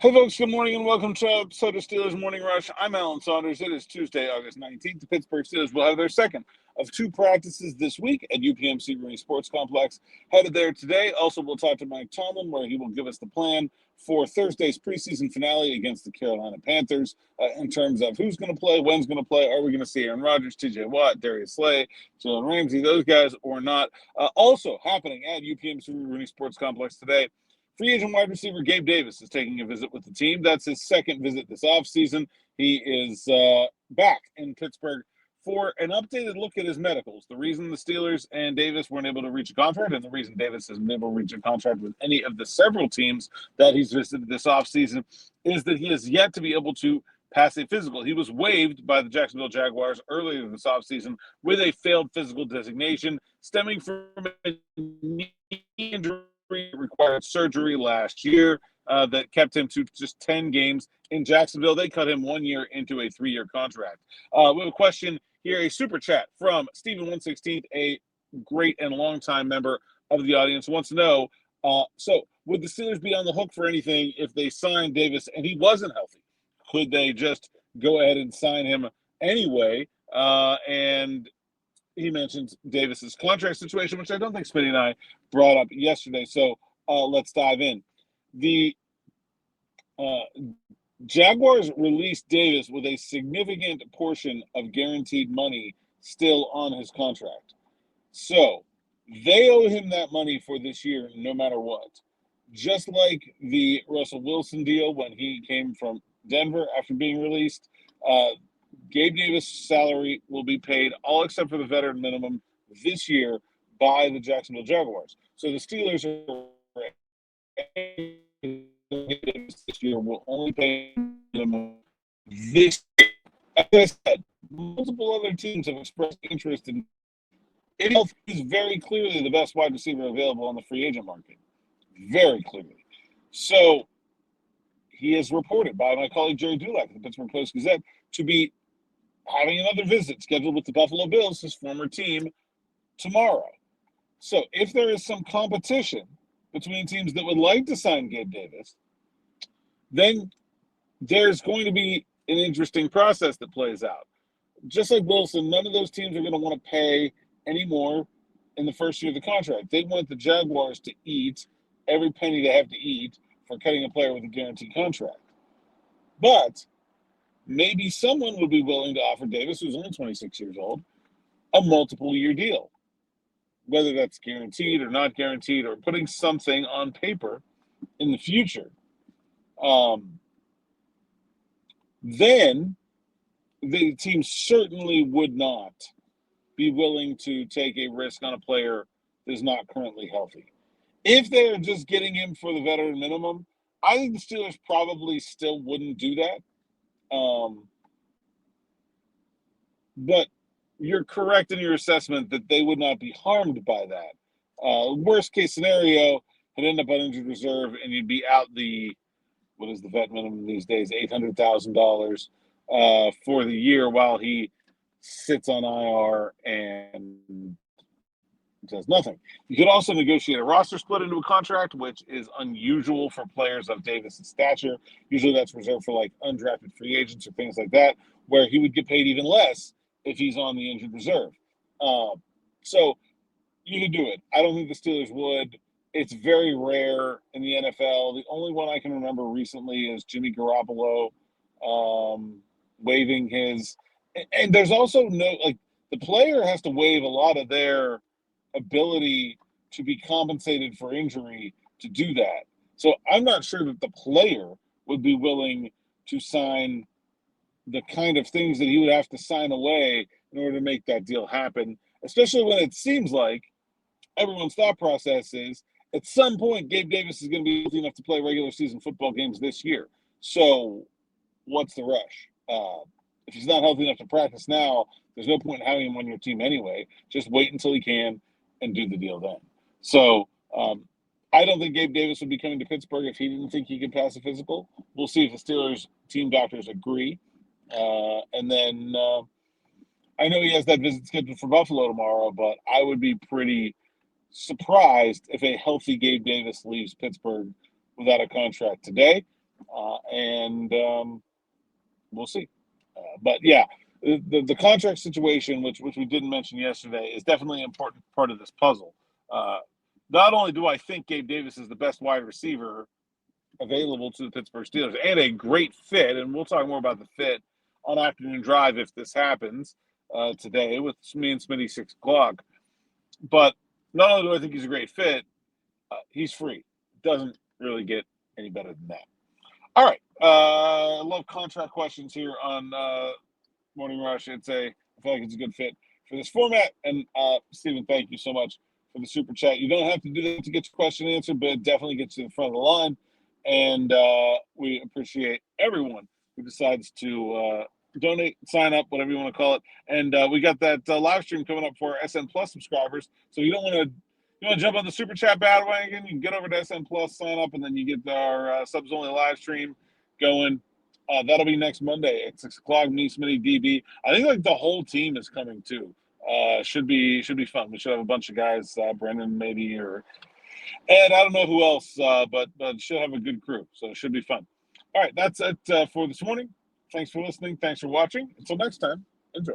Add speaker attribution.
Speaker 1: Hey folks, good morning and welcome to episode of Steelers Morning Rush. I'm Alan Saunders. It is Tuesday, August 19th. The Pittsburgh Steelers will have their second of two practices this week at UPMC Marine Sports Complex. Headed there today. Also, we'll talk to Mike Tomlin, where he will give us the plan for Thursday's preseason finale against the Carolina Panthers in terms of who's going to play, when's going to play, are we going to see Aaron Rodgers, TJ Watt, Darius Slay, Jalen Ramsey, those guys or not. Also happening at UPMC Marine Sports Complex today, free agent wide receiver Gabe Davis is taking a visit with the team. That's his second visit this offseason. He is back in Pittsburgh for an updated look at his medicals. The reason the Steelers and Davis weren't able to reach a contract, and the reason Davis hasn't been able to reach a contract with any of the several teams that he's visited this offseason, is that he has yet to be able to pass a physical. He was waived by the Jacksonville Jaguars earlier this offseason with a failed physical designation stemming from a knee injury, required surgery last year that kept him to just 10 games in Jacksonville. They cut him 1 year into a 3-year contract. We have a question here, a super chat from Stephen116, a great and longtime member of the audience, wants to know, so would the Steelers be on the hook for anything if they signed Davis and he wasn't healthy? Could they just go ahead and sign him anyway? And he mentions Davis's contract situation, which I don't think Smitty and I brought up yesterday. So let's dive in. The Jaguars released Davis with a significant portion of guaranteed money still on his contract. So they owe him that money for this year, no matter what. Just like the Russell Wilson deal when he came from Denver after being released, Gabe Davis' salary will be paid all except for the veteran minimum this year by the Jacksonville Jaguars. So the Steelers this year will only pay minimum this year. As I said, multiple other teams have expressed interest in him. He's very clearly the best wide receiver available on the free agent market. Very clearly. So he is reported by my colleague Jerry Dulac of the Pittsburgh Post-Gazette to be having another visit scheduled with the Buffalo Bills, his former team, tomorrow. So if there is some competition between teams that would like to sign Gabe Davis, then there's going to be an interesting process that plays out. Just like Wilson, none of those teams are going to want to pay any more in the first year of the contract. They want the Jaguars to eat every penny they have to eat for cutting a player with a guaranteed contract. But maybe someone would be willing to offer Davis, who's only 26 years old, a multiple-year deal, whether that's guaranteed or not guaranteed, or putting something on paper in the future. Then the team certainly would not be willing to take a risk on a player that is not currently healthy. If they're just getting him for the veteran minimum, I think the Steelers probably still wouldn't do that. But you're correct in your assessment that they would not be harmed by that. Worst case scenario, he'd end up on injured reserve and you'd be out what is the vet minimum these days, $800,000 for the year while he sits on IR and does nothing. You could also negotiate a roster split into a contract, which is unusual for players of Davis' stature. Usually that's reserved for like undrafted free agents or things like that, where he would get paid even less if he's on the injured reserve. So you could do it. I don't think the Steelers would. It's very rare in the NFL. The only one I can remember recently is Jimmy Garoppolo waiving his. And there's also the player has to waive a lot of their ability to be compensated for injury to do that. So I'm not sure that the player would be willing to sign the kind of things that he would have to sign away in order to make that deal happen, especially when it seems like everyone's thought process is at some point Gabe Davis is going to be healthy enough to play regular season football games this year. So what's the rush? If he's not healthy enough to practice now, there's no point in having him on your team anyway. Just wait until he can and do the deal then. So I don't think Gabe Davis would be coming to Pittsburgh if he didn't think he could pass a physical. We'll see if the Steelers team doctors agree. And then I know he has that visit scheduled for Buffalo tomorrow, but I would be pretty surprised if a healthy Gabe Davis leaves Pittsburgh without a contract today. and we'll see. But yeah, the contract situation, which we didn't mention yesterday, is definitely an important part of this puzzle. Not only do I think Gabe Davis is the best wide receiver available to the Pittsburgh Steelers and a great fit, and we'll talk more about the fit on Afternoon Drive if this happens today with me and Smitty 6 o'clock. But not only do I think he's a great fit, he's free. Doesn't really get any better than that. All right. I love contract questions here on Morning Rush. I feel like it's a good fit for this format. And Stephen, thank you so much for the super chat. You don't have to do that to get your question answered, but it definitely gets you in front of the line. And we appreciate everyone who decides to donate, sign up, whatever you want to call it. And we got that live stream coming up for our SN Plus subscribers. So you want to jump on the super chat bandwagon, you can get over to SN Plus, sign up, and then you get our subs only live stream going. That'll be next Monday at 6 o'clock. Me, Smitty, DB. I think like the whole team is coming too. Should be fun. We should have a bunch of guys, Brendan maybe, or Ed. I don't know who else, but should have a good crew. So it should be fun. All right, that's it for this morning. Thanks for listening. Thanks for watching. Until next time, enjoy.